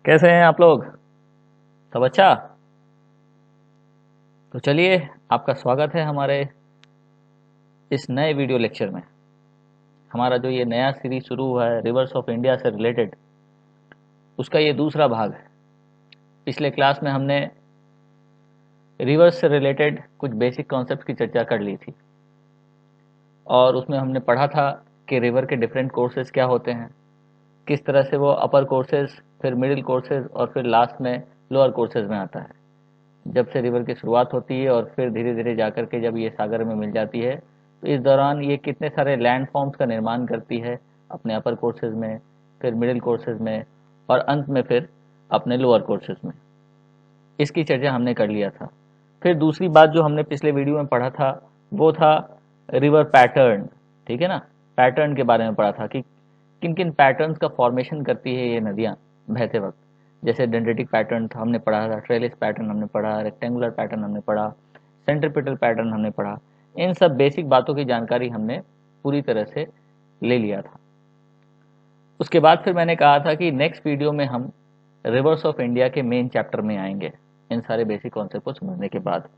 कैसे हैं आप लोग? सब अच्छा? तो चलिए, आपका स्वागत है हमारे इस नए वीडियो लेक्चर में। हमारा जो ये नया सीरीज शुरू हुआ है रिवर्स ऑफ इंडिया से रिलेटेड, उसका ये दूसरा भाग है। पिछले क्लास में हमने रिवर्स से रिलेटेड कुछ बेसिक कॉन्सेप्ट की चर्चा कर ली थी और उसमें हमने पढ़ा था कि रिवर के डिफरेंट कोर्सेज क्या होते हैं, किस तरह से वो अपर कोर्सेज, फिर मिडिल कोर्सेज और फिर लास्ट में लोअर कोर्सेज में आता है। जब से रिवर की शुरुआत होती है और फिर धीरे धीरे जाकर के जब ये सागर में मिल जाती है, तो इस दौरान ये कितने सारे लैंड फॉर्म्स का निर्माण करती है अपने अपर कोर्सेज में, फिर मिडिल कोर्सेज में और अंत में फिर अपने लोअर कोर्सेज में। इसकी चर्चा हमने कर लिया था। फिर दूसरी बात जो हमने पिछले वीडियो में पढ़ा था वो था रिवर पैटर्न। ठीक है ना? पैटर्न के बारे में पढ़ा था कि किन किन पैटर्न्स का फॉर्मेशन करती है ये नदियाँ बहते वक्त। जैसे डेंड्रेटिक पैटर्न हमने पढ़ा था, ट्रेलिस पैटर्न हमने पढ़ा, रेक्टेंगुलर पैटर्न हमने पढ़ा, सेंट्रीपिटल पैटर्न हमने पढ़ा। इन सब बेसिक बातों की जानकारी हमने पूरी तरह से ले लिया था। उसके बाद फिर मैंने कहा था कि नेक्स्ट वीडियो में हम रिवर्स ऑफ इंडिया के मेन चैप्टर में आएंगे इन सारे बेसिक कॉन्सेप्ट को समझने के बाद।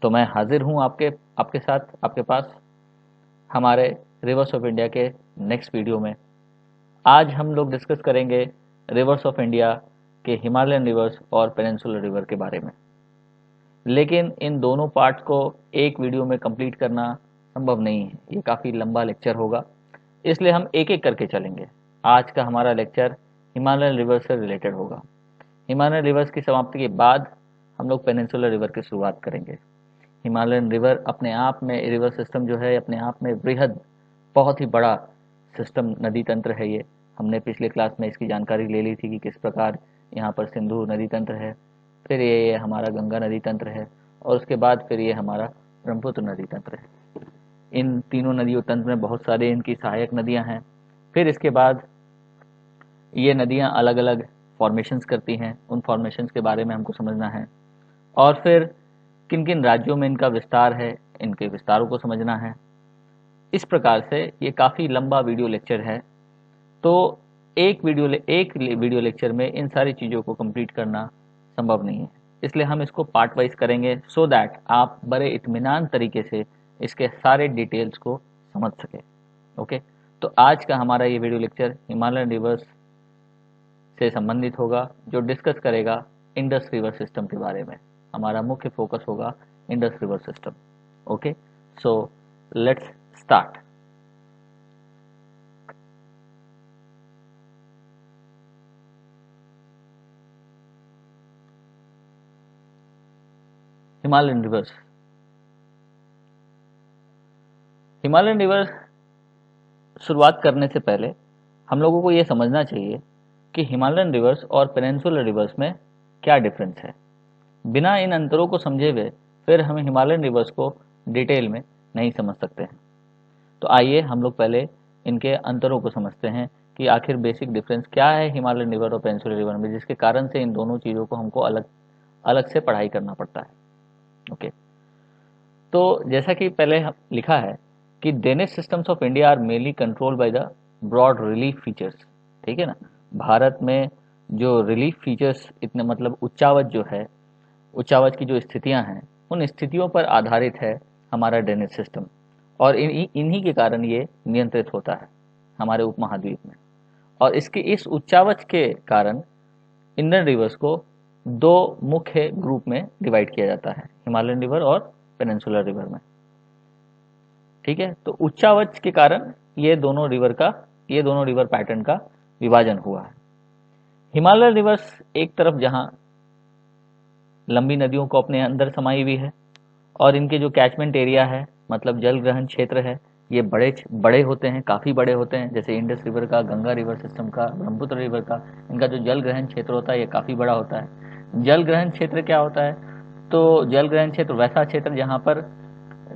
तो मैं हाजिर हूँ आपके आपके साथ आपके पास हमारे रिवर्स ऑफ इंडिया के नेक्स्ट वीडियो में। आज हम लोग डिस्कस करेंगे रिवर्स ऑफ इंडिया के हिमालयन रिवर्स और पेनिनसुलर रिवर के बारे में। लेकिन इन दोनों पार्ट्स को एक वीडियो में कंप्लीट करना संभव नहीं है, ये काफ़ी लंबा लेक्चर होगा, इसलिए हम एक एक करके चलेंगे। आज का हमारा लेक्चर हिमालयन रिवर से रिलेटेड होगा। हिमालयन रिवर्स की समाप्ति के बाद हम लोग पेनिनसुलर रिवर की शुरुआत करेंगे। हिमालयन रिवर अपने आप में, रिवर सिस्टम जो है अपने आप में वृहद, बहुत ही बड़ा सिस्टम, नदी तंत्र है ये। हमने पिछले क्लास में इसकी जानकारी ले ली थी कि किस प्रकार यहाँ पर सिंधु नदी तंत्र है, फिर ये हमारा गंगा नदी तंत्र है और उसके बाद फिर ये हमारा ब्रह्मपुत्र नदी तंत्र है। इन तीनों नदियों तंत्र में बहुत सारे इनकी सहायक नदियाँ हैं। फिर इसके बाद ये नदियाँ अलग अलग फॉर्मेशंस करती हैं, उन फॉर्मेशंस के बारे में हमको समझना है। और फिर किन किन राज्यों में इनका विस्तार है, इनके विस्तारों को समझना है। इस प्रकार से ये काफ़ी लंबा वीडियो लेक्चर है, तो एक वीडियो लेक्चर में इन सारी चीज़ों को कंप्लीट करना संभव नहीं है, इसलिए हम इसको पार्ट वाइज करेंगे सो दैट आप बड़े इत्मीनान तरीके से इसके सारे डिटेल्स को समझ सके। ओके, तो आज का हमारा ये वीडियो लेक्चर हिमालयन रिवर्स से संबंधित होगा, जो डिस्कस करेगा इंडस रिवर सिस्टम के बारे में। हमारा मुख्य फोकस होगा Indus river system. Okay, so let's start. Himalayan reverse. Himalayan reverse शुरुआत करने से पहले हम लोगों को ये समझना चाहिए कि हिमालयन रिवर्स और पेनिनसुलर रिवर्स में क्या डिफरेंस है। बिना इन अंतरों को समझे हुए फिर हम हिमालयन रिवर्स को डिटेल में नहीं समझ सकते हैं। तो आइए हम लोग पहले इनके अंतरों को समझते हैं कि आखिर बेसिक डिफरेंस क्या है हिमालयन रिवर और पेनिनसुलर रिवर में, जिसके कारण से इन दोनों चीज़ों को हमको अलग अलग से पढ़ाई करना पड़ता है। ओके, तो जैसा कि पहले लिखा है कि drainage systems of India are mainly controlled by the broad relief features. ठीक है ना? भारत में जो रिलीफ फीचर्स, इतने मतलब उच्चावच जो है, उच्चावच की जो स्थितियां हैं, उन स्थितियों पर आधारित है हमारा ड्रेनेज सिस्टम और इन्हीं के कारण ये नियंत्रित होता है हमारे उपमहाद्वीप में। और इसके इस उच्चावच के कारण इंडियन रिवर्स को दो मुख्य ग्रुप में डिवाइड किया जाता है, हिमालयन रिवर और पेनिनसुलर रिवर में। ठीक है, तो उच्चावच के कारण ये दोनों रिवर पैटर्न का विभाजन हुआ है। हिमालयन रिवर्स एक तरफ जहां लंबी नदियों को अपने अंदर समाई हुई है और इनके जो कैचमेंट एरिया है, मतलब जल ग्रहण क्षेत्र है, ये बड़े बड़े होते हैं, काफ़ी बड़े होते हैं। जैसे इंडस रिवर का, गंगा रिवर सिस्टम का, ब्रह्मपुत्र रिवर का, इनका जो जल ग्रहण क्षेत्र होता है ये काफ़ी बड़ा होता है। जल ग्रहण क्षेत्र क्या होता है? तो जल ग्रहण क्षेत्र वैसा क्षेत्र जहाँ पर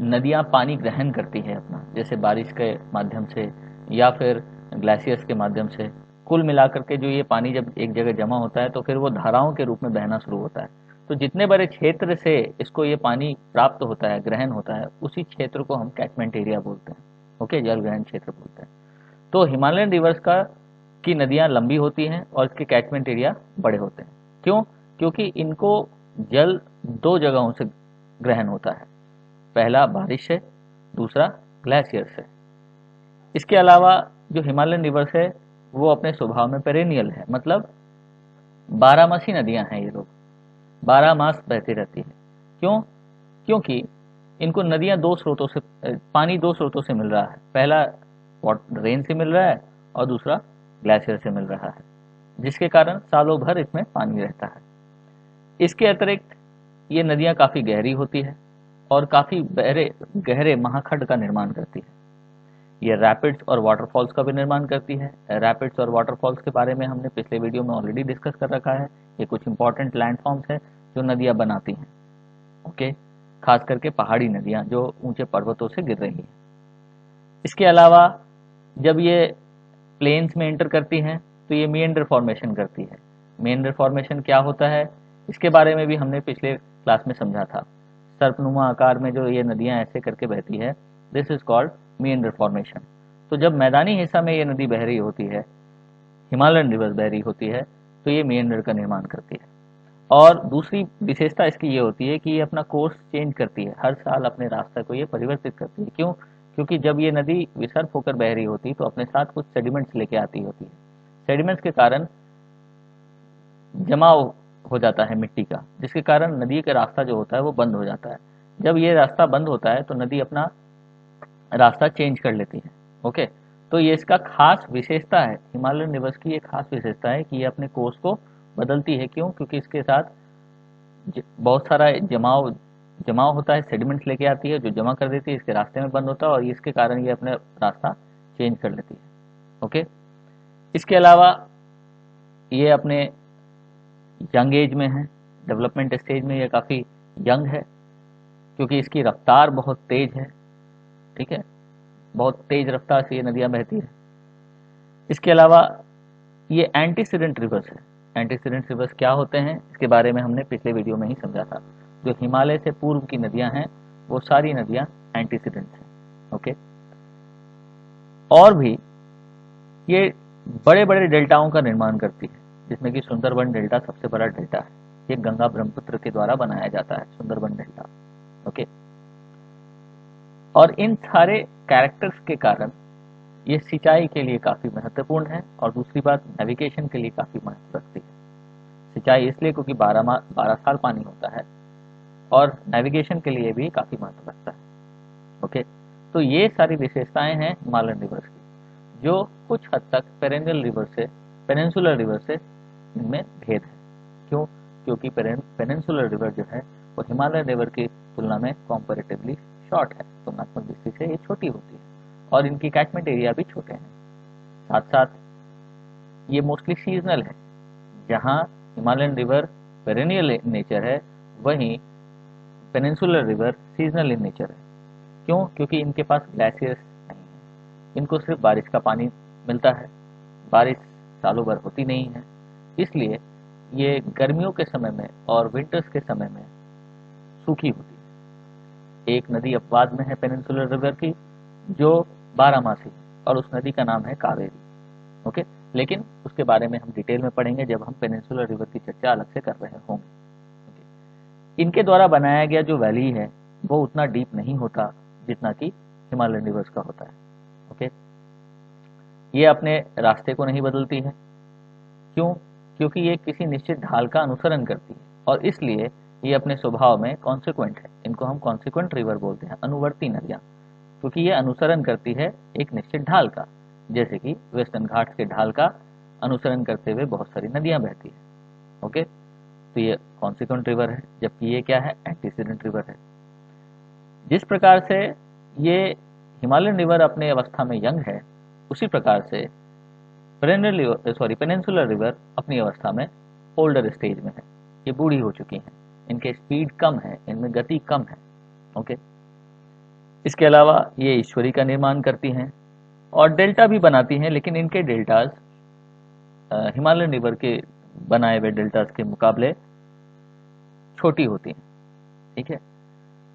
नदियाँ पानी ग्रहण करती है अपना, जैसे बारिश के माध्यम से या फिर ग्लेशियर्स के माध्यम से। कुल मिलाकर के जो ये पानी जब एक जगह जमा होता है तो फिर वो धाराओं के रूप में बहना शुरू होता है। तो जितने बड़े क्षेत्र से इसको ये पानी प्राप्त होता है, ग्रहण होता है, उसी क्षेत्र को हम कैचमेंट एरिया बोलते हैं। ओके, जल ग्रहण क्षेत्र बोलते हैं। तो हिमालयन रिवर्स इसकी नदियाँ लंबी होती हैं और इसके कैचमेंट एरिया बड़े होते हैं। क्यों? क्योंकि इनको जल दो जगहों से ग्रहण होता है, पहला बारिश से, दूसरा ग्लेशियर से। इसके अलावा जो हिमालयन रिवर्स है वो अपने स्वभाव में पेरेनियल है, मतलब 12 मासी नदियां हैं। ये लोग 12 मास बहती रहती है। क्यों? क्योंकि इनको नदियां दो स्रोतों से, पानी दो स्रोतों से मिल रहा है, पहला रेन से मिल रहा है और दूसरा ग्लेशियर से मिल रहा है, जिसके कारण सालों भर इसमें पानी रहता है। इसके अतिरिक्त ये नदियां काफ़ी गहरी होती है और काफ़ी गहरे महाखंड का निर्माण करती है। ये रैपिड्स और वाटरफॉल्स का भी निर्माण करती है। रैपिड्स और वाटरफॉल्स के बारे में हमने पिछले वीडियो में ऑलरेडी डिस्कस कर रखा है। ये कुछ इंपॉर्टेंट लैंडफॉर्म्स है जो नदियां बनाती हैं। ओके, खास करके पहाड़ी नदियां जो ऊंचे पर्वतों से गिर रही हैं। इसके अलावा जब ये प्लेन्स में एंटर करती हैं तो ये मेंडर फॉर्मेशन करती है। मेंडर फॉर्मेशन क्या होता है, इसके बारे में भी हमने पिछले क्लास में समझा था। सर्पनुमा आकार में जो ये नदियां ऐसे करके बहती है, this is called Mendhar formation. तो जब मैदानी हिस्सा में ये नदी बह रही होती है, हिमालयन रिवर बह रही होती है, तो ये मेंडर का निर्माण करती है। और दूसरी विशेषता इसकी ये होती है कि ये अपना कोर्स चेंज करती है, हर साल अपने रास्ते को ये परिवर्तित करती है। क्यों? क्योंकि जब ये नदी विसर्प होकर बह रही होती तो अपने साथ कुछ सेडिमेंट्स लेके आती होती है। सेडिमेंट्स के कारण जमाव हो जाता है मिट्टी का, जिसके कारण नदी का रास्ता जो होता है वो बंद हो जाता है। जब ये रास्ता बंद होता है तो नदी अपना रास्ता चेंज कर लेती है। ओके, तो ये इसका खास विशेषता है, हिमालयन रिवर्स की ये खास विशेषता है कि ये अपने कोर्स को बदलती है। क्यों? क्योंकि इसके साथ बहुत सारा जमाव होता है, सेडिमेंट्स लेके आती है जो जमा कर देती है, इसके रास्ते में बंद होता है और इसके कारण ये अपना रास्ता चेंज कर लेती है। ओके, इसके अलावा ये अपने यंग एज में है, डेवलपमेंट स्टेज में ये काफ़ी यंग है, क्योंकि इसकी रफ्तार बहुत तेज है। ठीक है, बहुत तेज रफ्तार से ये नदियाँ बहती है। इसके अलावा ये एंटीसीडेंट रिवर्स है। एंटीसीडेंट रिवर्स क्या होते हैं, इसके बारे में हमने पिछले वीडियो में ही समझा था। जो हिमालय से पूर्व की नदियां हैं वो सारी नदियां एंटीसीडेंट्स हैं। ओके, और भी ये बड़े बड़े डेल्टाओं का निर्माण करती है, जिसमें कि सुंदरबन डेल्टा सबसे बड़ा डेल्टा है। ये गंगा ब्रह्मपुत्र के द्वारा बनाया जाता है, सुंदरबन डेल्टा। ओके, और इन सारे कैरेक्टर्स के कारण ये सिंचाई के लिए काफ़ी महत्वपूर्ण है और दूसरी बात नेविगेशन के लिए काफ़ी महत्व रखती है। सिंचाई इसलिए क्योंकि 12 साल पानी होता है और नेविगेशन के लिए भी काफ़ी महत्व रखता है। ओके, तो ये सारी विशेषताएं हैं हिमालयन रिवर्स की, जो कुछ हद तक पेनिनसुलर रिवर से इनमें भेद है। क्यों? क्योंकि पेनिनसुलर रिवर जो है वो हिमालयन रिवर की तुलना में कॉम्पैरेटिवली शॉर्ट है, तुलनात्मक दृष्टि से ये छोटी होती है और इनकी कैचमेंट एरिया भी छोटे हैं। साथ साथ ये मोस्टली सीजनल है। जहाँ Himalayan river perennial in nature है, वहीं peninsular river seasonal in nature है। क्यों? क्योंकि इनके पास ग्लेशियर्स नहीं है, इनको सिर्फ बारिश का पानी मिलता है, बारिश सालों भर होती नहीं है, इसलिए ये गर्मियों के समय में और विंटर्स के समय में सूखी होती है। एक नदी अपवाद में है पेनिनसुलर रिवर की, जो 12 मासी, और उस नदी का नाम है कावेरी। ओके, लेकिन उसके बारे में हम डिटेल में पढ़ेंगे जब हम पेनिनसुलर रिवर की चर्चा अलग से कर रहे होंगे। इनके द्वारा बनाया गया जो वैली है वो उतना डीप नहीं होता जितना कि हिमालयन रिवर्स का होता है। ओके, ये अपने रास्ते को नहीं बदलती है। क्यों? क्योंकि ये किसी निश्चित ढाल का अनुसरण करती है और इसलिए ये अपने स्वभाव में कॉन्सिक्वेंट है। इनको हम कॉन्सिक्वेंट रिवर बोलते हैं, अनुवर्ती नदियाँ, क्योंकि ये अनुसरण करती है एक निश्चित ढाल का, जैसे कि वेस्टर्न घाट्स के ढाल का अनुसरण करते हुए बहुत सारी नदियाँ बहती है। ओके, तो ये कॉन्सिक्वेंट रिवर है, जबकि ये क्या है, एंटीसीडेंट रिवर है। जिस प्रकार से ये हिमालयन रिवर अपने अवस्था में यंग है, उसी प्रकार से पेनिनसुलर रिवर अपनी अवस्था में ओल्डर स्टेज में है। ये बूढ़ी हो चुकी हैं, इनके स्पीड कम है, इनमें गति कम है। ओके, इसके अलावा ये ईश्वरी का निर्माण करती हैं और डेल्टा भी बनाती हैं, लेकिन इनके डेल्टाज हिमालयन रिवर के बनाए हुए डेल्टाज के मुकाबले छोटी होती हैं। ठीक है,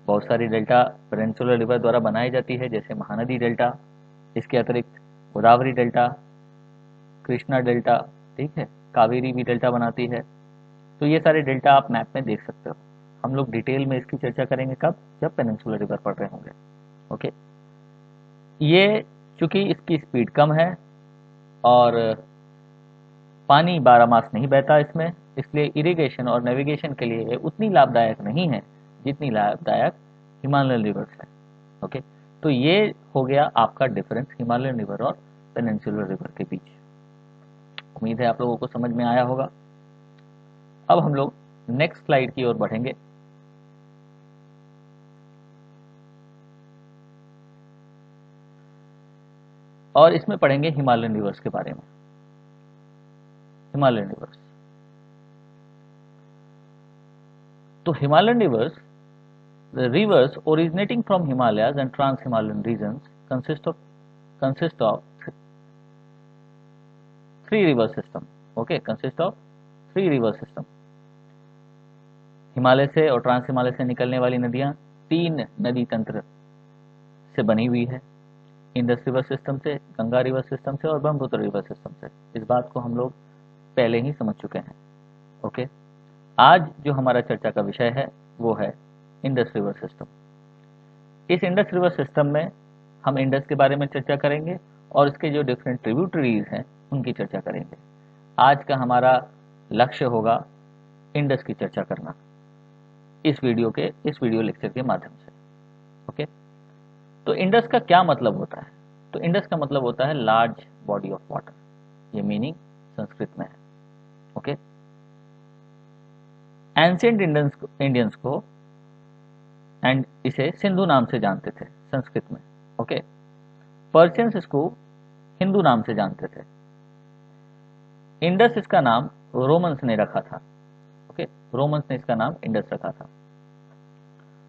बहुत सारी डेल्टा पेनिनसुलर रिवर द्वारा बनाई जाती है, जैसे महानदी डेल्टा, इसके अतिरिक्त गोदावरी डेल्टा, कृष्णा डेल्टा, ठीक है, कावेरी भी डेल्टा बनाती है। तो ये सारे डेल्टा आप मैप में देख सकते हो। हम लोग डिटेल में इसकी चर्चा करेंगे कब, जब पेनिनसुलर रिवर पढ़ रहे होंगे। ओके, ये चूंकि इसकी स्पीड कम है और पानी 12 मास नहीं बहता इसमें, इसलिए इरिगेशन और नेविगेशन के लिए ये उतनी लाभदायक नहीं है जितनी लाभदायक हिमालयन रिवर्स है। ओके, तो ये हो गया आपका डिफरेंस हिमालयन रिवर और पेनिनसुलर रिवर के बीच। उम्मीद है आप लोगों को समझ में आया होगा। अब हम लोग नेक्स्ट स्लाइड की ओर बढ़ेंगे। और इसमें पढ़ेंगे हिमालयन रिवर्स के बारे में। हिमालयन रिवर्स, तो Himalayan reverse, the rivers originating from Himalayas and trans-Himalayan regions consist of three river system. Okay, consist of three river system. Himalaya से और ट्रांस हिमालय से निकलने वाली नदियां 3 नदी तंत्र से बनी हुई है, इंडस रिवर सिस्टम से, गंगा रिवर सिस्टम से और ब्रह्मपुत्र रिवर सिस्टम से। इस बात को हम लोग पहले ही समझ चुके हैं। ओके, आज जो हमारा चर्चा का विषय है वो है इंडस रिवर सिस्टम। इस इंडस रिवर सिस्टम में हम इंडस के बारे में चर्चा करेंगे और इसके जो डिफरेंट ट्रिब्यूटरीज हैं उनकी चर्चा करेंगे। आज का हमारा लक्ष्य होगा इंडस की चर्चा करना इस वीडियो लेक्चर के माध्यम से। ओके, तो इंडस का क्या मतलब होता है? तो इंडस का मतलब होता है लार्ज बॉडी ऑफ वाटर, ये मीनिंग संस्कृत में है। ओके, एंशिएंट इंडियंस को एंड इसे सिंधु नाम से जानते थे संस्कृत में। ओके, पर्शियंस इसको हिंदू नाम से जानते थे। इंडस इसका नाम रोमन्स ने रखा था। ओके, रोमन्स ने इसका नाम इंडस रखा था।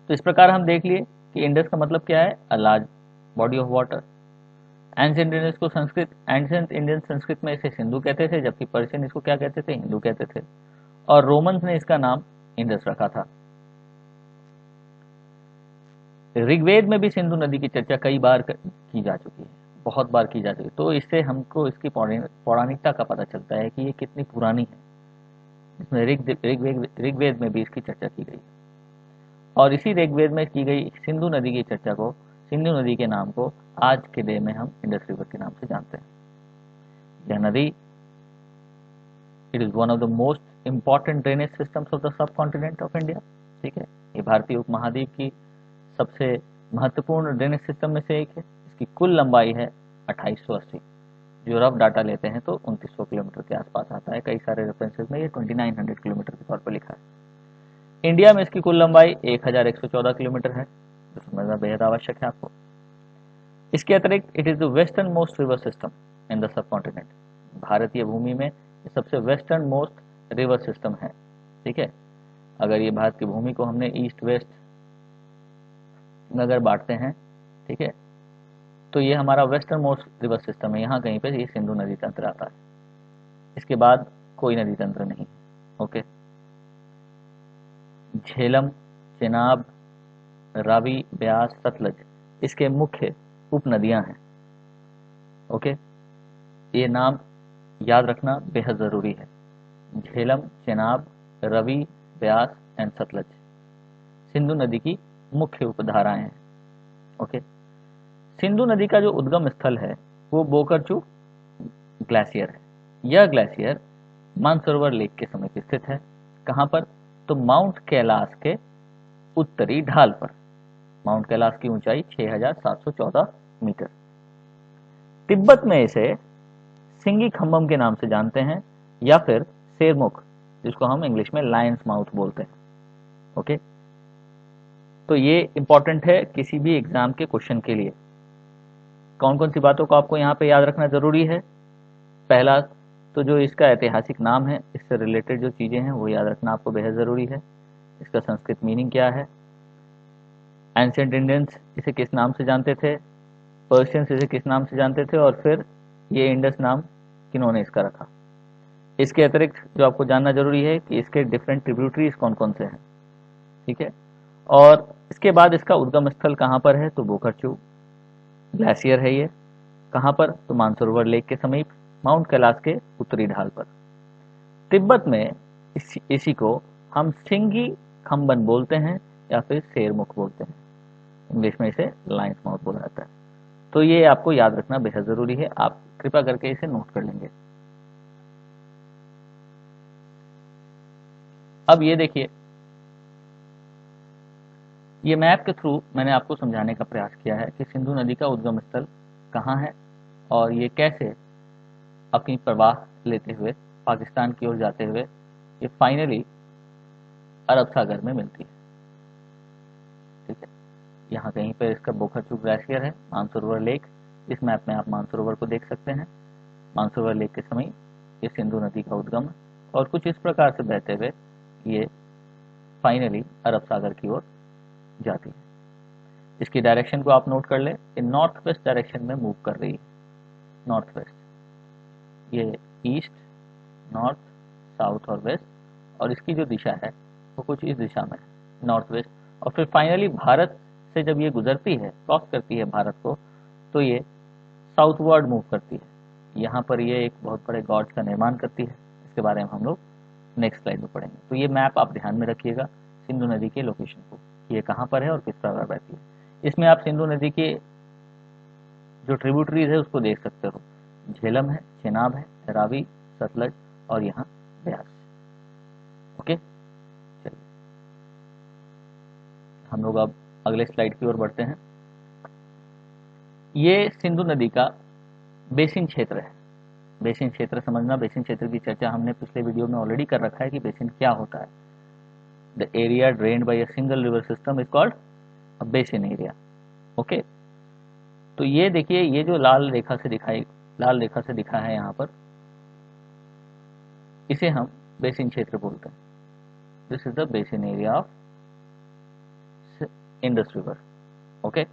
तो इस प्रकार हम देख लिए कि इंडस का मतलब क्या है, a large body of water. Ancient Indians को एंशिएंट इंडियन संस्कृत में इसे सिंधु कहते थे, जबकि पर्शियन इसको क्या कहते थे, हिंदू कहते थे। और रोमन्स ने इसका नाम इंडस रखा था। ऋग्वेद में भी सिंधु नदी की चर्चा कई बार की जा चुकी है, बहुत बार की जा चुकी है। तो इससे हमको इसकी पौराणिकता का पता चलता है कि ये कितनी पुरानी है। इसमें ऋग्वेद में भी इसकी चर्चा की गई और इसी ऋग्वेद में की गई सिंधु नदी की चर्चा को, सिंधु नदी के नाम को आज के डे में हम इंडस रिवर के नाम से जानते हैं। यह नदी, it is one of the most important drainage systems of the sub continent of India. ठीक है, ये भारतीय उपमहाद्वीप की सबसे महत्वपूर्ण ड्रेनेज सिस्टम में से एक है। इसकी कुल लंबाई है 2880, जो रफ डाटा लेते हैं तो 2900 किलोमीटर के आसपास आता है। कई सारे रेफरेंसेस में ये 2900 किलोमीटर के तौर पर लिखा है। इंडिया में इसकी कुल लंबाई 1114 किलोमीटर है, जो समझना बेहद आवश्यक है आपको। इसके अतिरिक्त it is the western most river system in the sub continent. भारतीय भूमि में ये सबसे वेस्टर्न मोस्ट रिवर सिस्टम है। ठीक है, अगर ये भारत की भूमि को हमने ईस्ट वेस्ट में अगर बांटते हैं, ठीक है, तो ये हमारा वेस्टर्न मोस्ट रिवर सिस्टम है। यहाँ कहीं पे ये सिंधु नदी तंत्र आता है, इसके बाद कोई नदी तंत्र नहीं। ओके, झेलम, चेनाब, रावी, ब्यास, सतलज इसके मुख्य उपनदियां हैं। ओके, ये नाम याद रखना बेहद जरूरी है। झेलम, चेनाब, रवि, ब्यास एंड सतलज सिंधु नदी की मुख्य उपधाराएं हैं। ओके, सिंधु नदी का जो उद्गम स्थल है वो बोकरचू ग्लेशियर है। यह ग्लेशियर मानसरोवर लेक के समीप स्थित है। कहां पर? तो माउंट कैलाश के उत्तरी ढाल पर। माउंट कैलाश की ऊंचाई 6714 मीटर। तिब्बत में इसे सिंगी खम्बम के नाम से जानते हैं या फिर शेरमुख, जिसको हम इंग्लिश में लायंस माउथ बोलते हैं। ओके, तो ये इंपॉर्टेंट है किसी भी एग्जाम के क्वेश्चन के लिए। कौन कौन सी बातों को आपको यहाँ पे याद रखना जरूरी है? पहला तो जो इसका ऐतिहासिक नाम है, इससे रिलेटेड जो चीजें हैं वो याद रखना आपको बेहद जरूरी है। इसका संस्कृत मीनिंग क्या है, एंशिएंट इंडियंस इसे किस नाम से जानते थे, पर्शियंस इसे किस नाम से जानते थे, और फिर ये इंडस नाम किन्होंने इसका रखा। इसके अतिरिक्त जो आपको जानना जरूरी है कि इसके डिफरेंट ट्रिब्यूटरीज कौन कौन से हैं। ठीक है, और इसके बाद इसका उद्गम स्थल कहाँ पर है? तो बोकरचू ग्लेशियर है। ये कहाँ पर? तो मानसरोवर लेक के समीप, माउंट कैलाश के उत्तरी ढाल पर। तिब्बत में इसी को हम सिंगी खम्बन बोलते हैं या फिर शेरमुख बोलते हैं। इंग्लिश में इसे लायंस माउथ बोला जाता है। तो ये आपको याद रखना बेहद जरूरी है, आप कृपया करके इसे नोट कर लेंगे। अब ये देखिए, ये मैप के थ्रू मैंने आपको समझाने का प्रयास किया है कि सिंधु नदी का उद्गम स्थल कहाँ है और ये कैसे अपनी प्रवाह लेते हुए पाकिस्तान की ओर जाते हुए ये फाइनली अरब सागर में मिलती है। ठीक है, यहाँ कहीं पर इसका बोखाचू ग्लेशियर है, मानसरोवर लेक। इस मैप में आप मानसरोवर को देख सकते हैं। मानसरोवर लेक के समय ये सिंधु नदी का उद्गम और कुछ इस प्रकार से बहते हुए ये फाइनली अरब सागर की ओर जाती है। इसकी डायरेक्शन को आप नोट कर ले, ये नॉर्थ वेस्ट डायरेक्शन में मूव कर रही है। नॉर्थ वेस्ट, ये ईस्ट, नॉर्थ, साउथ और वेस्ट, और इसकी जो दिशा है वो कुछ इस दिशा में है, नॉर्थ वेस्ट। और फिर फाइनली भारत से जब ये गुजरती है, क्रॉस करती है भारत को, तो ये साउथवर्ड मूव करती है। यहाँ पर ये एक बहुत बड़े गॉर्ज का निर्माण करती है। इसके बारे में हम लोग नेक्स्ट स्लाइड में पढ़ेंगे। तो ये मैप आप ध्यान में रखिएगा सिंधु नदी के लोकेशन को, ये कहाँ पर है और किस प्रकार बहती है। इसमें आप सिंधु नदी के जो ट्रिब्यूटरीज है उसको देख सकते हो। झेलम है, चेनाब है, रावी, सतलज और यहाँ ब्यास। ओके, चलिए हम लोग अब अगले स्लाइड की ओर बढ़ते हैं। ये सिंधु नदी का बेसिन क्षेत्र है। बेसिन क्षेत्र समझना, बेसिन क्षेत्र की चर्चा हमने पिछले वीडियो में ऑलरेडी कर रखा है कि बेसिन क्या होता है। The area drained by a single river system is called a basin area. Okay, तो ये देखिए, ये जो लाल रेखा से दिखा है यहाँ पर, इसे हम बेसिन क्षेत्र बोलते हैं। This is the basin area of Indus river. Okay,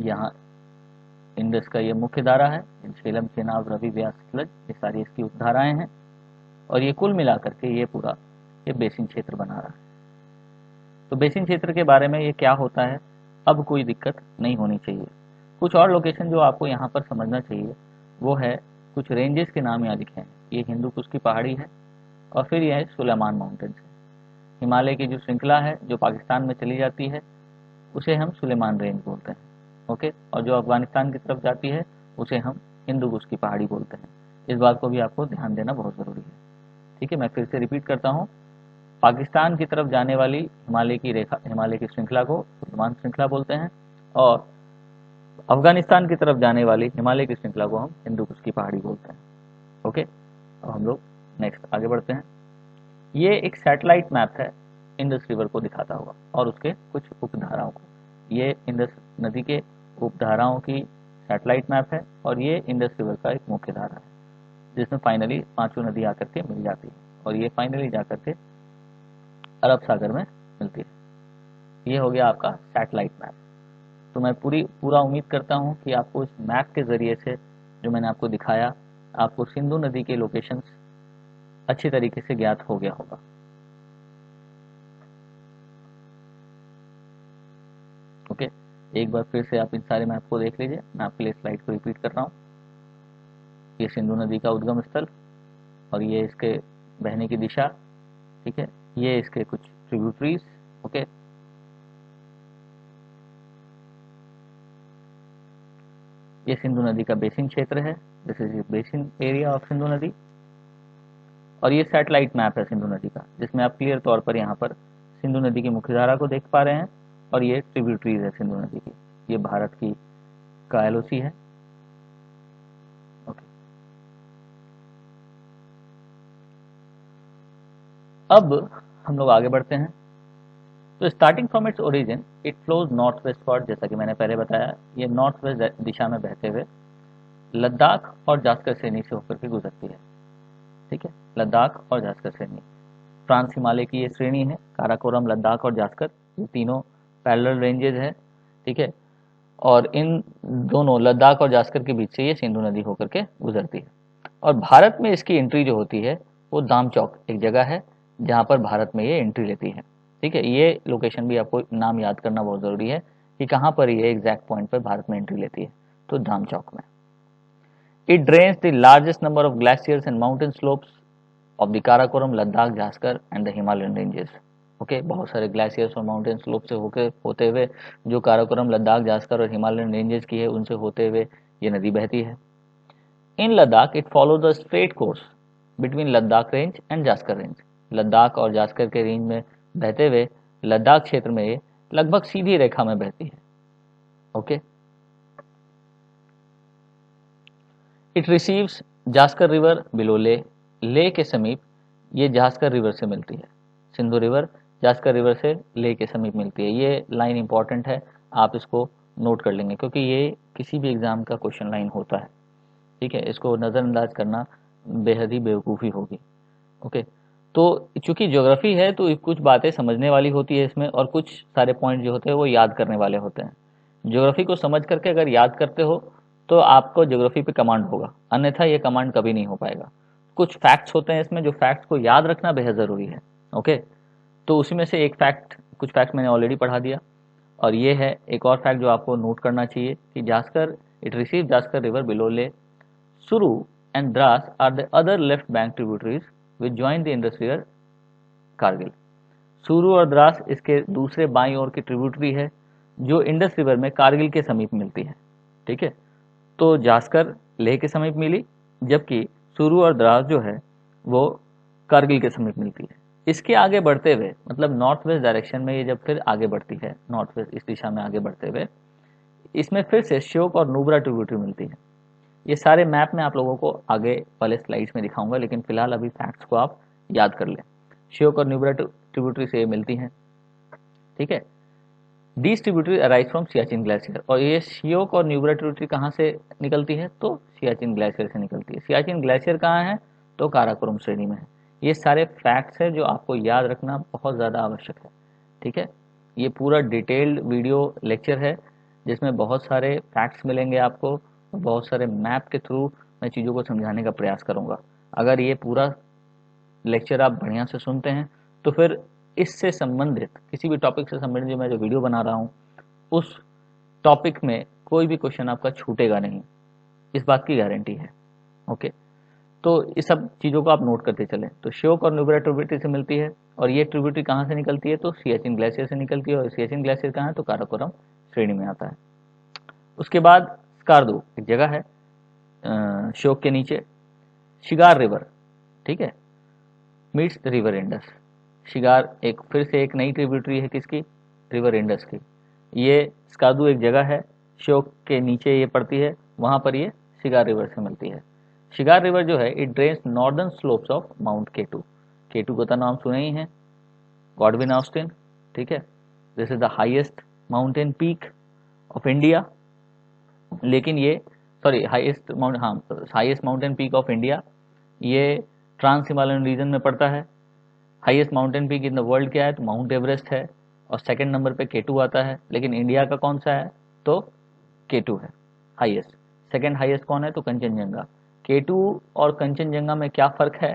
यहाँ इंडस का ये मुख्य धारा है, झेलम, चेनाब, रवि, व्यास, सतलज, ये सारी इसकी उपधाराएं हैं और ये कुल मिलाकर के ये पूरा ये बेसिन क्षेत्र बना रहा है। तो बेसिन क्षेत्र के बारे में ये क्या होता है, अब कोई दिक्कत नहीं होनी चाहिए। कुछ और लोकेशन जो आपको यहाँ पर समझना चाहिए वो है, कुछ रेंजेस के नाम यहाँ लिखे हैं। ये हिंदू कुश की पहाड़ी है और फिर यह सुलेमान माउंटेन्स है। हिमालय की जो श्रृंखला है जो पाकिस्तान में चली जाती है उसे हम सुलेमान रेंज बोलते हैं। ओके, और जो अफगानिस्तान की तरफ जाती है उसे हम हिंदू कुश की पहाड़ी बोलते हैं। इस बात को भी आपको ध्यान देना बहुत ज़रूरी है। ठीक है, मैं फिर से रिपीट करता हूँ, पाकिस्तान की तरफ जाने वाली हिमालय की श्रृंखला को सुलेमान श्रृंखला बोलते हैं और अफगानिस्तान की तरफ जाने वाली हिमालय की श्रृंखला को हम हिंदू कुश की पहाड़ी बोलते हैं। ओके, अब हम लोग नेक्स्ट आगे बढ़ते हैं। ये एक सैटेलाइट मैप है इंडस रिवर को दिखाता हुआ और उसके कुछ उपधाराओं को। ये इंडस नदी के उपधाराओं की सैटेलाइट मैप है और ये इंडस रिवर का एक मुख्य धारा है जिसमें फाइनली पांचों नदी आकर के मिल जाती है और ये फाइनली जाकर के अरब सागर में मिलती है। ये हो गया आपका सैटेलाइट मैप। तो मैं पूरा उम्मीद करता हूँ कि आपको इस मैप के ज़रिए से जो मैंने आपको दिखाया, आपको सिंधु नदी के लोकेशंस अच्छी तरीके से ज्ञात हो गया होगा। ओके, एक बार फिर से आप इन सारे मैप को देख लीजिए। मैं आपके लिए स्लाइड को रिपीट कर रहा हूँ। ये सिंधु नदी का उद्गम स्थल और ये इसके बहने की दिशा। ठीक है, ये इसके कुछ ट्रिब्यूटरीज। ओके, ये सिंधु नदी का बेसिन क्षेत्र है, this is basin area of Sindhu नदी। और ये सैटेलाइट मैप है सिंधु नदी का जिसमें आप क्लियर तौर पर यहाँ पर सिंधु नदी की मुख्य धारा को देख पा रहे हैं और ये ट्रिब्यूटरीज है सिंधु नदी की। ये भारत की का एलओसी है। ओके, अब हम लोग आगे बढ़ते हैं। तो starting from its origin it flows north westward, जैसा कि मैंने पहले बताया, ये नॉर्थ वेस्ट दिशा में बहते हुए लद्दाख और जास्कर श्रेणी से होकर के गुजरती है। ठीक है, लद्दाख और जास्कर श्रेणी फ्रांस हिमालय की ये श्रेणी है। काराकोरम, लद्दाख और जास्कर ये तीनों पैरेलल रेंजेज है। ठीक है, और इन दोनों लद्दाख और जास्कर के बीच से ये सिंधु नदी होकर के गुजरती है और भारत में इसकी एंट्री जो होती है वो दाम चौक एक जगह है जहाँ पर भारत में ये एंट्री लेती है। ठीक है, ये लोकेशन भी आपको नाम याद करना बहुत ज़रूरी है कि कहाँ पर ये एग्जैक्ट पॉइंट पर भारत में एंट्री लेती है, तो दाम चौक में। It drains the largest number of glaciers and mountain slopes of the Karakoram, Ladakh, Zanskar and the Himalayan ranges. Okay, बहुत सारे ग्लेशियर्स और माउंटेन स्लोप से होते हुए जो काराकोरम, लद्दाख, जास्कर और हिमालयन रेंजेस की है उनसे होते हुए ये नदी बहती है। In Ladakh it follow the straight course between Ladakh range and Zaskar range. Ladakh और जास्कर के रेंज में बहते हुए लद्दाख क्षेत्र में ये लगभग सीधी रेखा में बहती है। Okay, it receives Zanskar river below ले के समीप ये जास्कर रिवर से मिलती है। सिंधु रिवर जास्कर रिवर से ले के समीप मिलती है। ये लाइन इंपॉर्टेंट है, आप इसको नोट कर लेंगे क्योंकि ये किसी भी एग्जाम का क्वेश्चन लाइन होता है। ठीक है, इसको नज़रअंदाज करना बेहद ही बेवकूफ़ी होगी। ओके, तो चूंकि ज्योग्राफी है तो कुछ बातें समझने वाली होती है इसमें, और कुछ सारे पॉइंट जो होते हैं वो याद करने वाले होते हैं। ज्योग्राफी को समझ करके अगर याद करते हो तो आपको ज्योग्राफी पे कमांड होगा, अन्यथा ये कमांड कभी नहीं हो पाएगा। कुछ फैक्ट्स होते हैं इसमें, जो फैक्ट्स को याद रखना बेहद ज़रूरी है। ओके, तो उसी में से एक फैक्ट, कुछ फैक्ट मैंने ऑलरेडी पढ़ा दिया, और ये है एक और फैक्ट जो आपको नोट करना चाहिए कि Zaskar it receive Zaskar river below Leh, Suru and Dras are the other left bank tributaries which join the Indus river Kargil. Suru और द्रास इसके दूसरे बाईं ओर की ट्रिब्यूटरी है जो इंडस रिवर में कारगिल के समीप मिलती है। ठीक है, तो जास्कर लेह के समीप मिली, जबकि सुरू और द्रास जो है वो कारगिल के समीप मिलती है। इसके आगे बढ़ते हुए, मतलब नॉर्थ वेस्ट डायरेक्शन में ये जब फिर आगे बढ़ती है, नॉर्थ वेस्ट इस दिशा में आगे बढ़ते हुए, इसमें फिर से श्योक और नुब्रा ट्रिब्यूटरी मिलती है। ये सारे मैप में आप लोगों को आगे वाले स्लाइड्स में दिखाऊंगा, लेकिन फिलहाल अभी फैक्ट्स को आप याद कर लें। श्योक और नुब्रा ट्रिब्यूटरी से ये मिलती हैं। ठीक है, these tributary arise from Siachen glacier, और ये श्योक और न्यूब्रा ट्रिब्यूटरी कहाँ से निकलती है, तो सियाचिन ग्लेशियर से निकलती है। सियाचिन ग्लेशियर कहाँ है, तो काराकोरम श्रेणी में है। ये सारे फैक्ट्स है जो आपको याद रखना बहुत ज़्यादा आवश्यक है। ठीक है, ये पूरा डिटेल्ड वीडियो लेक्चर है जिसमें बहुत सारे फैक्ट्स मिलेंगे आपको, बहुत सारे मैप के थ्रू मैं चीज़ों को समझाने का प्रयास करूँगा। अगर ये पूरा लेक्चर आप बढ़िया से सुनते हैं तो फिर इससे संबंधित किसी भी टॉपिक से संबंधित जो मैं जो वीडियो बना रहा हूँ उस टॉपिक में कोई भी क्वेश्चन आपका छूटेगा नहीं, इस बात की गारंटी है। ओके, तो इस सब चीज़ों को आप नोट करते चलें। तो श्योक और नुब्रा ट्रिब्यूटरी से मिलती है, और ये ट्रिब्यूटरी कहाँ से निकलती है, तो सियाचिन ग्लेशियर से निकलती है, और सियाचिन ग्लेशियर कहाँ है, तो काराकोरम श्रेणी में आता है। उसके बाद स्कार्दू एक जगह है श्योक के नीचे, शिगार रिवर, ठीक है, मीट्स रिवर इंडस। शिगार एक फिर से एक नई ट्रिब्यूटरी है किसकी, रिवर इंडस की। ये स्कार्दू एक जगह है, श्योक के नीचे ये पड़ती है, वहाँ पर ये शिगार रिवर से मिलती है। शिगार रिवर जो है it drains northern slopes of mount K two. K two का तो नाम सुने ही हैं, गॉडविन ऑस्टिन। ठीक है, this is the highest mountain peak of India, लेकिन ये highest mountain peak of India, ये ट्रांस हिमालयन रीजन में पड़ता है। Highest mountain peak in the world क्या है, तो माउंट एवरेस्ट है, और सेकंड नंबर पे केटू आता है। लेकिन इंडिया का कौन सा है, तो केटू है हाईएस्ट। सेकंड हाईएस्ट कौन है, तो कंचनजंगा। केटू और कंचनजंगा में क्या फ़र्क है,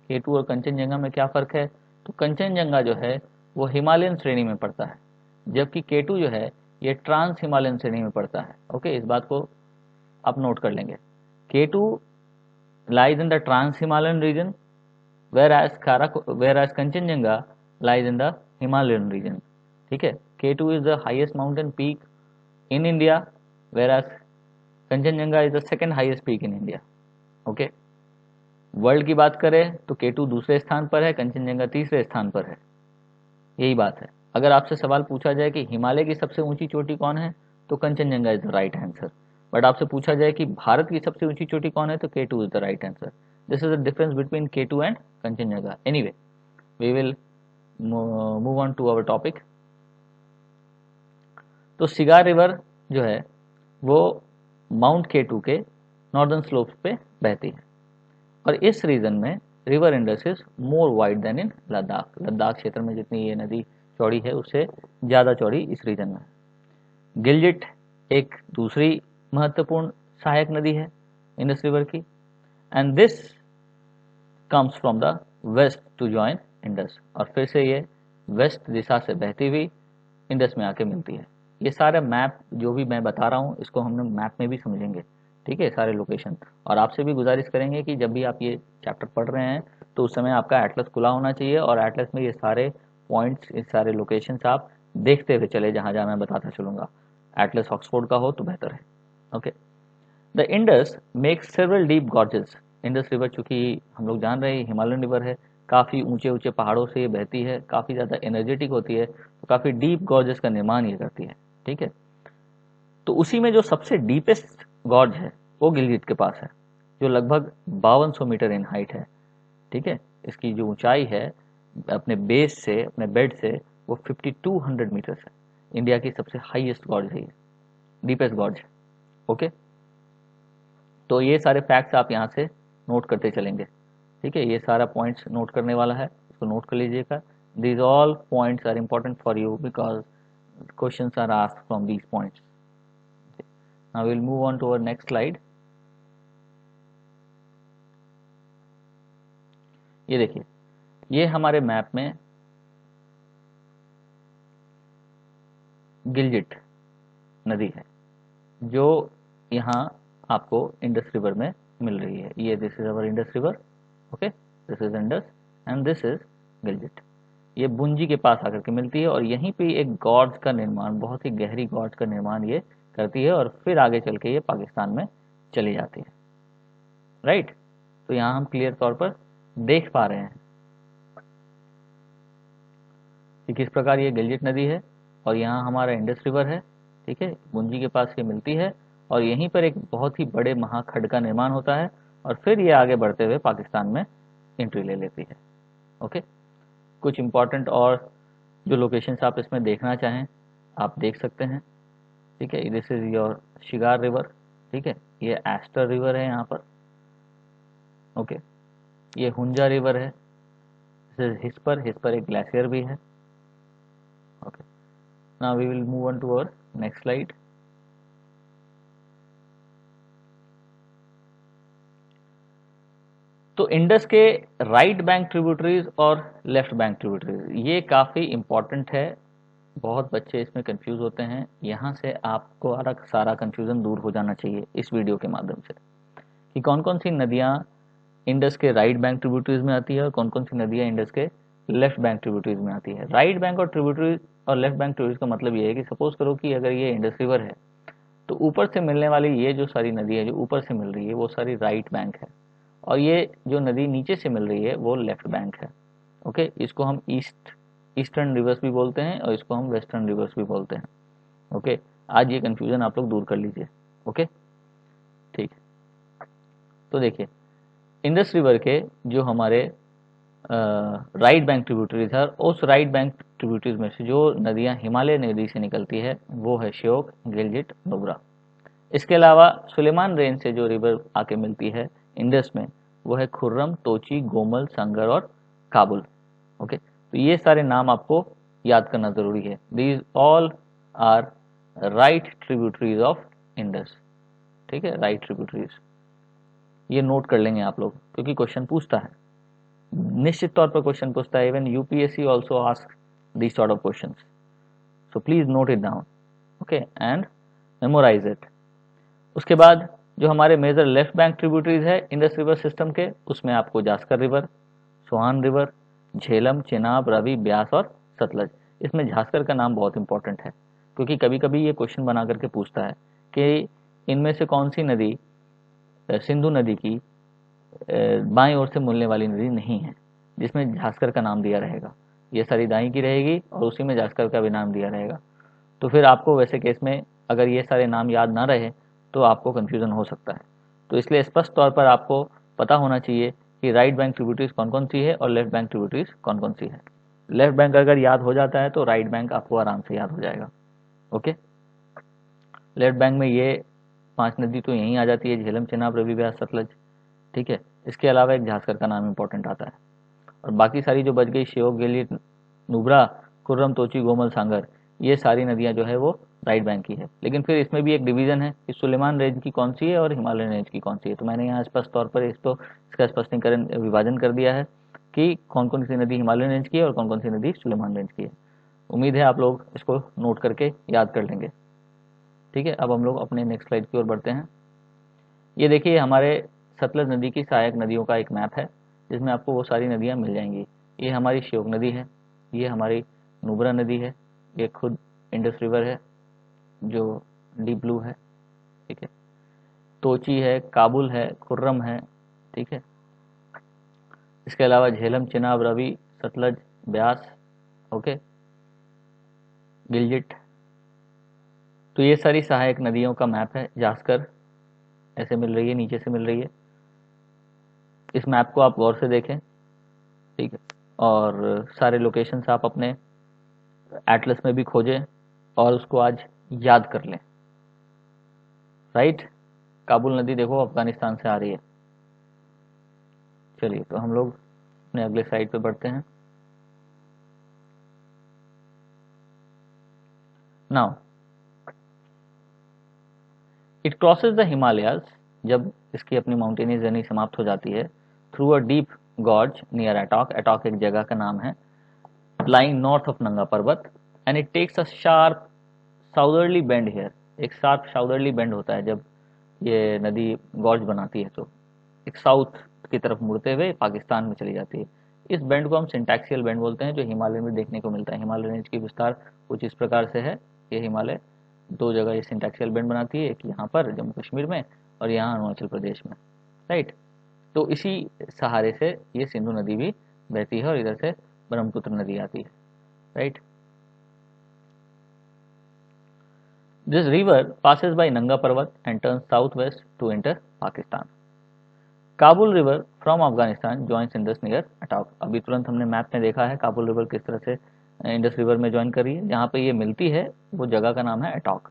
केटू और कंचनजंगा में क्या फ़र्क है, तो कंचनजंगा जो है वो हिमालयन श्रेणी में पड़ता है, जबकि केटू जो है ये ट्रांस हिमालयन श्रेणी में पड़ता है। ओके, इस बात को आप नोट कर लेंगे। K two lies in the trans Himalayan region, whereas Kanchenjunga lies in the Himalayan region. ठीक है, K2 is the highest mountain peak in India, whereas Kanchenjunga is the second highest peak in India. Okay, world की बात करें तो K2 दूसरे स्थान पर है, कंचनजंगा तीसरे स्थान पर है। यही बात है। अगर आपसे सवाल पूछा जाए कि हिमालय की सबसे ऊंची चोटी कौन है, तो Kanchenjunga is the right answer. But आपसे पूछा जाए कि भारत की सबसे ऊंची चोटी कौन है, तो K2 is the right answer. This is the difference between K2 and Kanchenjunga. Anyway, we will move on to our topic. तो शिगार रिवर जो है वो माउंट K2 के नॉर्दर्न स्लोप्स पे बहती है, और इस रीजन में river Indus is more wide than in Ladakh. Ladakh क्षेत्र में जितनी ये नदी चौड़ी है उससे ज़्यादा चौड़ी इस रीजन में। गिलजिट एक दूसरी महत्वपूर्ण सहायक नदी है इंडस रिवर की, and this comes from the west to join Indus, और फिर से ये वेस्ट दिशा से बहती हुई इंडस में आके मिलती है। ये सारे मैप जो भी मैं बता रहा हूँ इसको हम मैप में भी समझेंगे, ठीक है, सारे लोकेशन। और आपसे भी गुजारिश करेंगे कि जब भी आप ये चैप्टर पढ़ रहे हैं तो उस समय आपका एटलस खुला होना चाहिए और एटलस में ये सारे पॉइंट्स, ये सारे लोकेशंस आप देखते हुए चले जहाँ जहाँ मैं बताता चलूँगा। एटलस ऑक्सफोर्ड का हो तो बेहतर है। ओके, the Indus makes several deep gorges. Indus river चूँकि हम लोग जान रहे हैं हिमालयन रिवर है, काफ़ी ऊंचे ऊंचे पहाड़ों से ये बहती है, काफ़ी ज़्यादा एनर्जेटिक होती है, तो काफ़ी डीप गॉर्जेस का निर्माण ये करती है। ठीक है, तो उसी में जो सबसे डीपेस्ट गॉर्ज है वो गिलगित के पास है, जो लगभग 5200 मीटर इन हाइट है। ठीक है, इसकी जो ऊंचाई है अपने बेस से, अपने बेड से, वो 5200 मीटर है। इंडिया की सबसे हाईएस्ट गॉर्ज है ये, डीपेस्ट गॉर्ज है। ओके, तो ये सारे फैक्ट्स आप यहाँ से नोट करते चलेंगे। ठीक है, ये सारा पॉइंट्स नोट करने वाला है, इसको नोट कर लीजिएगा। These all points are important for you because questions are asked from these points. Now will move on to our next slide. ये देखिए, ये हमारे मैप में गिलगित नदी है जो यहाँ आपको इंडस रिवर में मिल रही है। ये this is our Indus river. Okay, this is Indus and this is Gilgit. ये बुंजी के पास आकर के मिलती है और यहीं पे एक गॉर्ज का निर्माण, बहुत ही गहरी गॉर्ज का निर्माण ये करती है और फिर आगे चल के ये पाकिस्तान में चली जाती है। राइट, तो यहाँ हम क्लियर तौर पर देख पा रहे हैं कि किस प्रकार ये गिलगित नदी है और यहाँ हमारा इंडस रिवर है। ठीक है, बुंजी के पास ये मिलती है और यहीं पर एक बहुत ही बड़े महाखंड का निर्माण होता है और फिर ये आगे बढ़ते हुए पाकिस्तान में एंट्री ले लेती है। ओके, कुछ इंपॉर्टेंट और जो लोकेशंस आप इसमें देखना चाहें आप देख सकते हैं। ठीक है, this is your cigar river. ठीक है, ये एस्टर रिवर है यहाँ पर। ओके, ये हुंजा रिवर है। दिस इज हिस्पर, हिस्पर एक ग्लेशियर भी है। Okay, now we will move on to our next slide. तो इंडस के राइट बैंक ट्रिब्यूटरीज और लेफ्ट बैंक ट्रिब्यूटरीज ये काफ़ी इंपॉर्टेंट है। बहुत बच्चे इसमें कंफ्यूज होते हैं, यहाँ से आपको सारा कंफ्यूजन दूर हो जाना चाहिए इस वीडियो के माध्यम से कि कौन कौन सी नदियाँ इंडस के राइट बैंक ट्रिब्यूटरीज में आती है और कौन कौन सी नदियाँ इंडस के लेफ्ट बैंक ट्रिब्यूटरीज में आती है। राइट बैंक और ट्रिब्यूटरीज और लेफ्ट बैंक ट्रिब्यूटरीज का मतलब ये है कि सपोज करो कि अगर ये इंडस रिवर है तो ऊपर से मिलने वाली ये जो सारी नदी है जो ऊपर से मिल रही है वो सारी राइट बैंक है और ये जो नदी नीचे से मिल रही है वो लेफ्ट बैंक है। ओके, इसको हम ईस्टर्न रिवर्स भी बोलते हैं और इसको हम वेस्टर्न रिवर्स भी बोलते हैं। ओके, आज ये कंफ्यूजन आप लोग दूर कर लीजिए। ओके, ठीक, तो देखिए इंडस रिवर के जो हमारे राइट बैंक ट्रिब्यूटरीज है, उस राइट बैंक ट्रिब्यूटरीज में से जो नदियाँ हिमालय नदी से निकलती है वो है श्योक, गिलगित, नुब्रा। इसके अलावा सुलेमान रेंज से जो रिवर आके मिलती है इंडस में वो है खुर्रम, तोची, गोमल, संगर और काबुल। ओके, तो ये सारे नाम आपको याद करना जरूरी है। These all are right tributaries of Indus. ठीक है, राइट ट्रिब्यूटरीज, ये नोट कर लेंगे आप लोग क्योंकि क्वेश्चन पूछता है, निश्चित तौर पर क्वेश्चन पूछता है। Even UPSC also ask this sort of questions, so please note it down. Okay, and memorise it. उसके बाद जो हमारे मेजर लेफ्ट बैंक ट्रिब्यूटरीज है इंडस रिवर सिस्टम के, उसमें आपको जास्कर रिवर, सोहान रिवर, झेलम, चेनाब, रवि, ब्यास और सतलज। इसमें झांसकर का नाम बहुत इंपॉर्टेंट है क्योंकि कभी कभी ये क्वेश्चन बना करके पूछता है कि इनमें से कौन सी नदी सिंधु नदी की बाईं ओर से मिलने वाली नदी नहीं है जिसमें झांसकर का नाम दिया रहेगा। ये सारी दाई की रहेगी और उसी में झांसकर का भी नाम दिया रहेगा। तो फिर आपको वैसे केस में अगर ये सारे नाम याद ना रहे तो आपको कन्फ्यूज़न हो सकता है। तो इसलिए स्पष्ट तौर पर आपको पता होना चाहिए कि राइट बैंक ट्रिब्यूटरीज कौन कौन सी है और लेफ्ट बैंक ट्रिब्यूटरीज कौन कौन सी है। लेफ्ट बैंक अगर याद हो जाता है तो राइट बैंक आपको आराम से याद हो जाएगा। ओके, लेफ्ट बैंक में ये 5 नदी तो यहीं आ जाती है, झेलम, चेनाब, रवि, ब्यास, सतलज। ठीक है, इसके अलावा एक झांसकर का नाम इंपॉर्टेंट आता है और बाकी सारी जो बच गई श्योक, गिलगित, नुब्रा, खुर्रम, तोची, गोमल, सांगर, ये सारी नदियां जो है वो राइट बैंक की है। लेकिन फिर इसमें भी एक डिवीजन है कि सुलेमान रेंज की कौन सी है और हिमालयन रेंज की कौन सी है। तो मैंने यहाँ स्पष्ट तौर पर इसका स्पष्टीकरण विभाजन कर दिया है कि कौन कौन सी नदी हिमालयन रेंज की है और कौन कौन सी नदी सुलेमान रेंज की है। उम्मीद है आप लोग इसको नोट करके याद कर लेंगे। ठीक है, अब हम लोग अपने नेक्स्ट स्लाइड की ओर बढ़ते हैं। ये देखिए हमारे सतलज नदी की सहायक नदियों का एक मैप है जिसमें आपको वो सारी नदियाँ मिल जाएंगी। ये हमारी श्योक नदी है, ये हमारी नुब्रा नदी है, ये खुद इंडस रिवर है जो डीप ब्लू है, ठीक है, तोची है, काबुल है, खुर्रम है, ठीक है। इसके अलावा झेलम, चिनाब, रवि, सतलज, ब्यास, ओके, गिलजिट। तो ये सारी सहायक नदियों का मैप है। जास्कर ऐसे मिल रही है, नीचे से मिल रही है। इस मैप को आप गौर से देखें, ठीक है, और सारे लोकेशंस आप अपने एटलस में भी खोजें और उसको आज याद कर लें। राइट, काबुल नदी देखो अफगानिस्तान से आ रही है। चलिए तो हम लोग अपने अगले साइड पे बढ़ते हैं। Now it crosses the Himalayas, जब इसकी अपनी माउंटेनियस जर्नी समाप्त हो जाती है, through a deep gorge near Attock. Attock एक जगह का नाम है, lying north of Nanga Parbat, and it takes a sharp southerly bend here. एक शार्प साउदर्ली बेंड होता है जब ये नदी गॉर्ज बनाती है, तो एक साउथ की तरफ मुड़ते हुए पाकिस्तान में चली जाती है। इस बेंड को हम सिंटैक्सियल बेंड बोलते हैं, जो हिमालय में देखने को मिलता है। हिमालय रेंज की विस्तार कुछ इस प्रकार से है। ये हिमालय दो जगह ये सिंटैक्सियल बेंड बनाती है, एक यहाँ पर जम्मू कश्मीर में और यहाँ अरुणाचल प्रदेश में, राइट। तो इसी सहारे से ये सिंधु नदी भी बहती है और इधर से ब्रह्मपुत्र नदी आती है, right. This river passes by नंगा पर्वत and turns southwest to enter Pakistan. Kabul river from Afghanistan joins Indus near Attock. अभी तुरंत हमने मैप में देखा है काबुल रिवर किस तरह से इंडस रिवर में ज्वाइन कर रही है। जहाँ पे ये मिलती है वो जगह का नाम है Attock.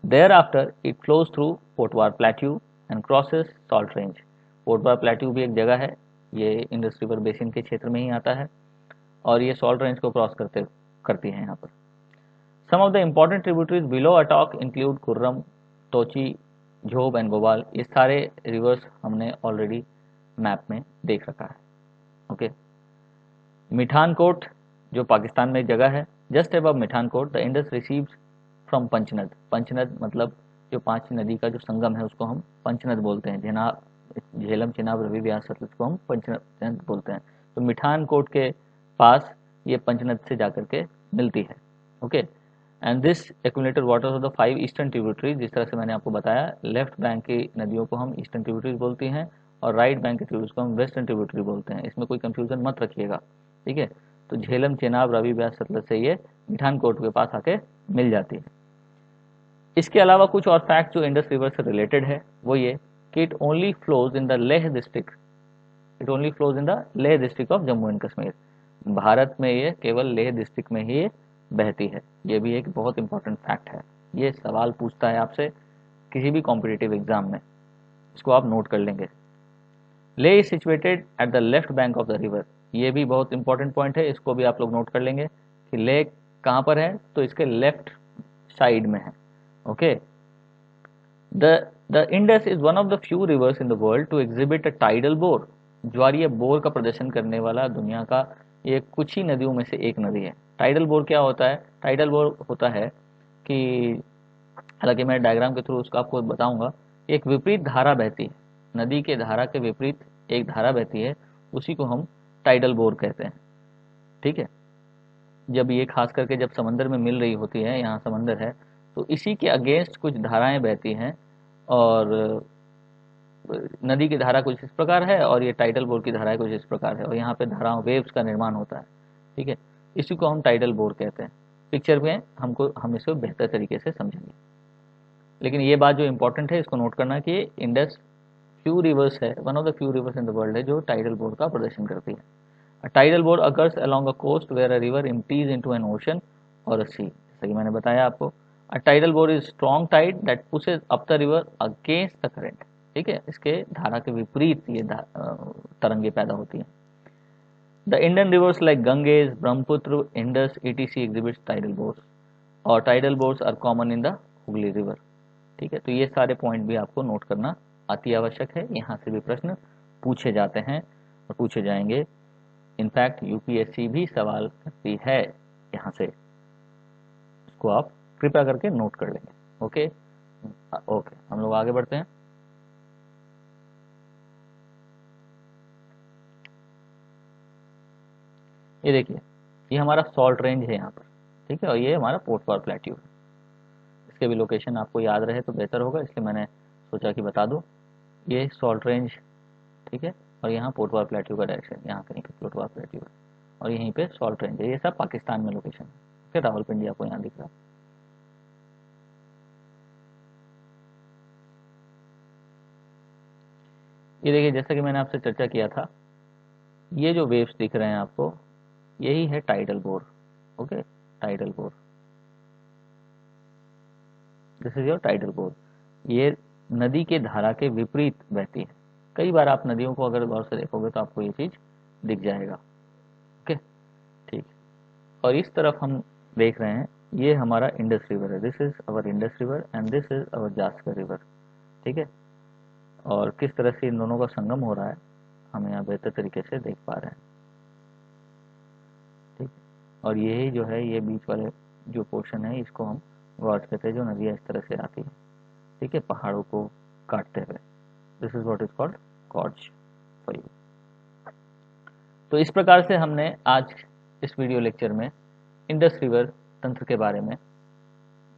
Thereafter it flows through Potwar plateau and crosses salt range. Potwar plateau भी एक जगह है, ये इंडस रिवर बेसिन के क्षेत्र में ही आता है और ये सॉल्ट रेंज को क्रॉस करती है यहाँ पर। Some of the important tributaries below Attock include Khurram, Tochi, Zhob and Gowal. ये सारे रिवर्स हमने ऑलरेडी मैप में देख रखा है, ओके। मिठानकोट जो पाकिस्तान में एक जगह है, just above Mithankot the Indus receives from Panchnad. Panchnad मतलब जो पांच नदी का जो संगम है उसको हम पंचनद बोलते हैं। झेलम, चिनाब, रवि, ब्यास, सतलज को हम पंचनद बोलते हैं। तो मिठानकोट के पास ये पंचनद से जाकर के मिलती है, okay. And this accumulated waters of the 5 eastern tributaries, जिस तरह से मैंने आपको बताया, लेफ्ट बैंक की नदियों को हम ईस्टर्न ट्रिब्यूटरीज बोलती हैं और राइट बैंक के ट्रिब्यूटरीज को हम वेस्टर्न ट्रिब्यूटरी बोलते हैं। इसमें कोई कंफ्यूजन मत रखिएगा, ठीक है। तो झेलम, चेनाब, रवि, ब्यास, सतलज से ये मिठानकोट के पास आके मिल जाती है। इसके अलावा कुछ और फैक्ट जो इंडस रिवर से रिलेटेड है वो ये कि it only flows in the Leh district. It only flows in the Leh district of Jammu and Kashmir. Bharat में ये केवल लेह डिस्ट्रिक्ट में ही बहती है। ये भी एक बहुत इंपॉर्टेंट फैक्ट है। ये सवाल पूछता है आपसे किसी भी कॉम्पिटिटिव एग्जाम में, इसको आप नोट कर लेंगे। ले is situated at the left bank of the river. ये भी बहुत इंपॉर्टेंट पॉइंट है, इसको भी आप लोग नोट कर लेंगे कि ले कहाँ पर है, तो इसके लेफ्ट साइड में है, ओके। The Indus is one of the few rivers in the world to exhibit a tidal bore. ज्वारीय बोर का प्रदर्शन करने वाला दुनिया का ये कुछ ही नदियों में से एक नदी है। टाइडल बोर क्या होता है? टाइडल बोर होता है कि, हालांकि मैं डायग्राम के थ्रू उसका आपको बताऊंगा, एक विपरीत धारा बहती है, नदी के धारा के विपरीत एक धारा बहती है, उसी को हम टाइडल बोर कहते हैं, ठीक है। जब ये खास करके जब समंदर में मिल रही होती है, यहाँ समंदर है, तो इसी के अगेंस्ट कुछ धाराएं बहती हैं और नदी की धारा कुछ इस प्रकार है और ये टाइडल बोर की धारा कुछ इस प्रकार है और यहाँ पे धाराओं वेव्स का निर्माण होता है, ठीक है। इसी को हम टाइडल बोर कहते हैं। पिक्चर में हम इसको बेहतर तरीके से समझेंगे, लेकिन ये बात जो इंपॉर्टेंट है इसको नोट करना कि इंडस फ्यू रिवर्स है, one of the few rivers in the world है जो टाइडल बोर का प्रदर्शन करती है। A tidal bore occurs along a coast where a river empties into an ocean और अ सी। जैसा कि मैंने बताया आपको, a tidal bore is strong tide that pushes up the river against the current, ठीक है। इसके धारा के विपरीत ये तरंगे पैदा होती हैं। The Indian rivers like Ganges, Brahmaputra, Indus, ETC exhibits tidal bores और tidal bores are common in the Hooghly river, ठीक है। तो ये सारे पॉइंट भी आपको नोट करना अति आवश्यक है। यहाँ से भी प्रश्न पूछे जाते हैं और पूछे जाएंगे। इनफैक्ट यूपीएससी भी सवाल करती है यहाँ से, इसको आप कृपया करके नोट कर लेंगे, ओके। ओके, हम लोग आगे बढ़ते हैं। ये देखिए, ये हमारा सॉल्ट रेंज है यहाँ पर, ठीक है, और ये हमारा पोटवार प्लेट्यू है। इसके भी लोकेशन आपको याद रहे तो बेहतर होगा, इसलिए मैंने सोचा कि बता दूँ। ये सॉल्ट रेंज, ठीक है, और यहाँ पोटवार प्लेट्यू का डायरेक्शन, यहाँ कहीं पे पोटवार प्लेट्यू है, और यहीं पे सॉल्ट रेंज है। ये सब पाकिस्तान में लोकेशन है। फिर रावलपिंडी आपको यहाँ दिख रहा है। ये देखिए, जैसा कि मैंने आपसे चर्चा किया था, ये जो वेव्स दिख रहे हैं आपको, यही है tidal bore. Okay, tidal bore, this is your tidal bore. ये नदी के धारा के विपरीत बहती है। कई बार आप नदियों को अगर गौर से देखोगे तो आपको ये चीज दिख जाएगा। ओके, ठीक। और इस तरफ हम देख रहे हैं, ये हमारा इंडस रिवर है। This is our Indus river and this is our Zanskar river, ठीक है। और किस तरह से इन दोनों का संगम हो रहा है हम यहाँ बेहतर तरीके से देख पा रहे हैं, ठीक। और यही जो है, ये बीच वाले जो पोर्शन है, इसको हम गॉर्ज कहते हैं, जो नदियाँ इस तरह से आती है, ठीक है, पहाड़ों को काटते हुए। This is what is called gorge for you. तो इस प्रकार से हमने आज इस वीडियो लेक्चर में इंडस रिवर तंत्र के बारे में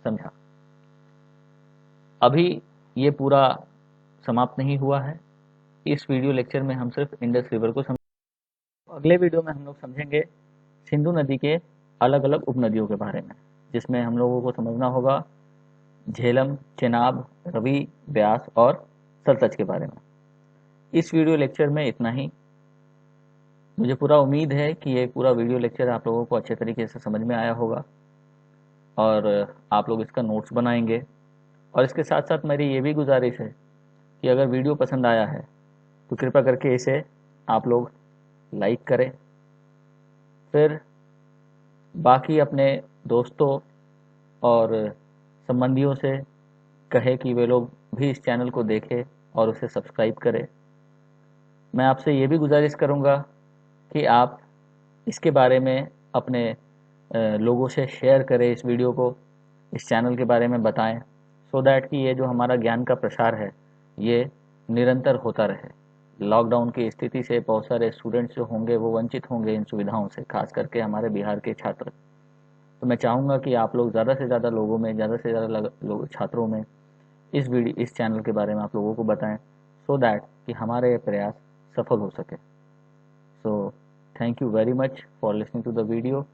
समझा। अभी ये पूरा समाप्त नहीं हुआ है। इस वीडियो लेक्चर में हम सिर्फ इंडस रिवर को समझ, अगले वीडियो में हम लोग समझेंगे सिंधु नदी के अलग अलग उपनदियों के बारे में, जिसमें हम लोगों को समझना होगा झेलम, चेनाब, रवि, ब्यास और सतलज के बारे में। इस वीडियो लेक्चर में इतना ही। मुझे पूरा उम्मीद है कि ये पूरा वीडियो लेक्चर आप लोगों को अच्छे तरीके से समझ में आया होगा और आप लोग इसका नोट्स बनाएंगे। और इसके साथ साथ मेरी ये भी गुजारिश है कि अगर वीडियो पसंद आया है तो कृपया करके इसे आप लोग लाइक करें, फिर बाकी अपने दोस्तों और संबंधियों से कहे कि वे लोग भी इस चैनल को देखें और उसे सब्सक्राइब करें। मैं आपसे ये भी गुजारिश करूँगा कि आप इसके बारे में अपने लोगों से शेयर करें, इस वीडियो को, इस चैनल के बारे में बताएं, सो दैट कि ये जो हमारा ज्ञान का प्रसार है ये निरंतर होता रहे। लॉकडाउन की स्थिति से बहुत सारे स्टूडेंट्स जो होंगे वो वंचित होंगे इन सुविधाओं से, खास करके हमारे बिहार के छात्र। तो मैं चाहूँगा कि आप लोग ज़्यादा से ज़्यादा लोगों में, ज़्यादा से ज़्यादा छात्रों में इस चैनल के बारे में आप लोगों को बताएं, सो दैट कि हमारे ये प्रयास सफल हो सके। So thank you very much for listening to the video.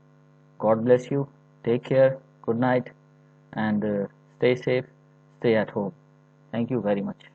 God bless you. Take care. Good night and stay safe. Stay at home. Thank you very much.